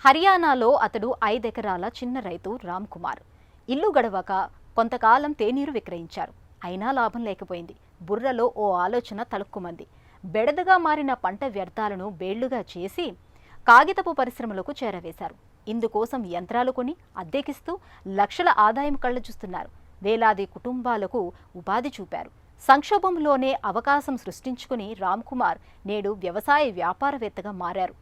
హర్యానాలో అతడు 5 ఎకరాల చిన్న రైతు రామ్ కుమార్. ఇల్లు గడవక కొంతకాలం తేనీరు విక్రయించారు. అయినా లాభం లేకపోయింది. బుర్రలో ఓ ఆలోచన తలుక్కుమంది. బెడదగా మారిన పంట వ్యర్థాలను బేళ్లుగా చేసి కాగితపు పరిశ్రమలకు చేరవేశారు. ఇందుకోసం యంత్రాలు కొని అద్దెకిస్తూ లక్షల ఆదాయం కళ్లజూస్తున్నారు. వేలాది కుటుంబాలకు ఉపాధి చూపారు. సంక్షోభంలోనే అవకాశం సృష్టించుకుని రామ్ కుమార్ నేడు వ్యవసాయ వ్యాపారవేత్తగా మారారు.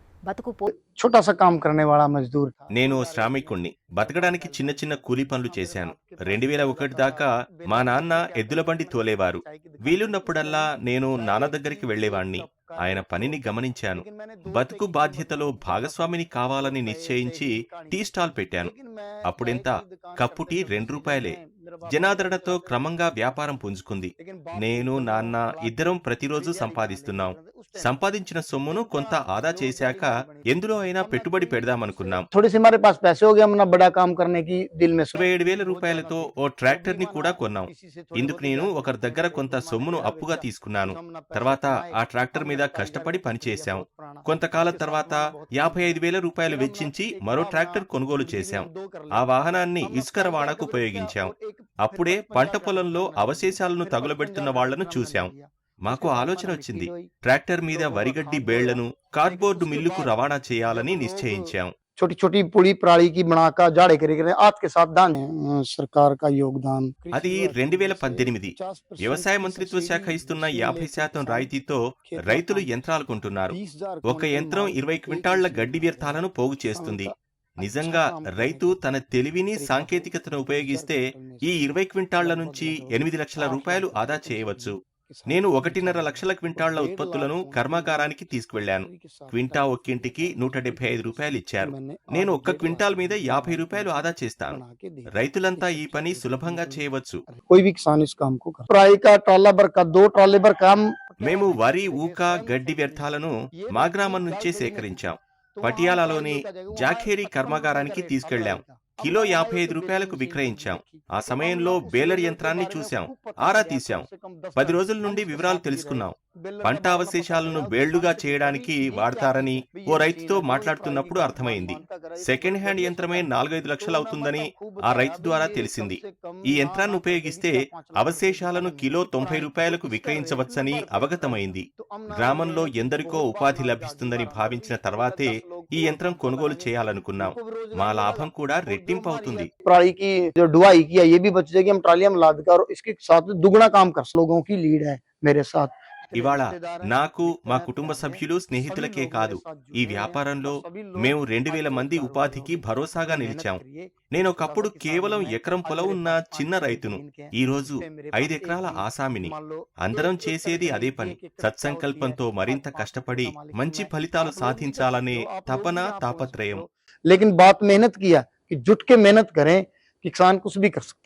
छोटा सा काम करने वाला मजदूर था. నేను శ్రామికుణ్ణి. బతకడానికి చిన్న చిన్న కూలీ పనులు చేశాను. 2001 దాకా మా నాన్న ఎద్దుల బండి తోలేవారు. వీలున్నప్పుడల్లా నేను నాన్న దగ్గరికి వెళ్లేవాణ్ణి. ఆయన పనిని గమనించాను. బతుకు బాధ్యతలో భాగస్వామిని కావాలని నిశ్చయించి టీ స్టాల్ పెట్టాను. అప్పుడెంత? Cup tea ₹2. జనాదరణతో క్రమంగా వ్యాపారం పుంజుకుంది. నేను నాన్న ఇద్దరం ప్రతిరోజు సంపాదిస్తున్నాం. సంపాదించిన సొమ్మును కొంత ఆదా చేశాక ఎందులో అయినా పెట్టుబడి పెడదామనుకున్నాం. 27,000 రూపాయలతో ఓ ట్రాక్టర్ ని కూడా కొన్నాం. ఇందుకు నేను ఒకరి దగ్గర కొంత సొమ్మును అప్పుగా తీసుకున్నాను. తర్వాత ఆ ట్రాక్టర్ మీద కష్టపడి పనిచేశాం. కొంతకాలం తర్వాత 55,000 రూపాయలు వెచ్చించి మరో ట్రాక్టర్ కొనుగోలు చేశాం. ఆ వాహనాన్ని ఇసుక రవాణాకు ఉపయోగించాం. అప్పుడే పంట పొలంలో అవశేషాలను తగులబెడుతున్న వాళ్లను చూశాం. మాకు ఆలోచన వచ్చింది. ట్రాక్టర్ మీద వరిగడ్డి బేళ్లను కార్డ్బోర్డు మిల్లుకు రవాణా చేయాలని నిశ్చయించాం. छोटी छोटी पूरी पराली की बनाकर जाड़े करे आज के साथ दान सरकार का योगदान. అది 2018. వ్యవసాయ మంత్రిత్వ శాఖ ఇస్తున్న 50% రాయితీతో రైతులు యంత్రాలు కొంటున్నారు. ఒక యంత్రం 20 క్వింటాళ్ల గడ్డి వ్యర్థాలను పోగు చేస్తుంది. నిజంగా రైతు తన తెలివిని సాంకేతికతను ఉపయోగిస్తే ఈ 20 క్వింటాళ్ల నుంచి 8 లక్షల రూపాయలు ఆదా చేయవచ్చు. నేను 1.5 లక్షల క్వింటాళ్ల ఉత్పత్తులను కర్మాగారానికి తీసుకువెళ్లాను. క్వింటా ఒక్కింటికి ₹175 ఇచ్చారు. నేను ఒక్క క్వింటాల్ మీద ₹50 ఆదా చేస్తాను. రైతులంతా ఈ పని సులభంగా చేయవచ్చు. మేము వరి, ఊక, గడ్డి వ్యర్థాలను మా గ్రామం నుంచే సేకరించాం. పటియాలాలోని జాఖేరీ కర్మాగారానికి తీసుకెళ్లాం. కిలో ₹55కు విక్రయించాం. ఆ సమయంలో బేలర్ యంత్రాన్ని చూశాం, ఆరా తీశాం. 10 రోజుల నుండి వివరాలు తెలుసుకున్నాం. పంట అవశేషాలను బేళ్లుగా చేయడానికి వాడతారని ఓ రైతుతో మాట్లాడుతున్నప్పుడు అర్థమైంది. సెకండ్ హ్యాండ్ యంత్రమే 4-5 లక్షలు అవుతుందని ఆ రైతు ద్వారా తెలిసింది. ఈ యంత్రాన్ని ఉపయోగిస్తే అవశేషాలను కిలో ₹90కు విక్రయించవచ్చని అవగతమైంది. గ్రామంలో ఎందరికో ఉపాధి లభిస్తుందని భావించిన తర్వాతే ఈ యంత్రం కొనుగోలు చేయాలనుకున్నాం. మా లాభం కూడా రెట్టింపు అవుతుంది. ఇవాళ నాకు, మా కుటుంబ సభ్యులు, స్నేహితులకే కాదు, ఈ వ్యాపారంలో మేము 2000 మంది ఉపాధికి భరోసాగా నిలిచాం. నేనొకప్పుడు కేవలం ఎకరం పొలం ఉన్న చిన్న రైతును. ఈ రోజు 5 ఎకరాల ఆసామిని. అందరం చేసేది అదే పని. సత్సంకల్పంతో మరింత కష్టపడి మంచి ఫలితాలు సాధించాలనే తపన, తాపత్రయం. लेकिन बात मेहनत किया कि जुट के मेहनत करें, किसान कुछ भी कर सकते हैं.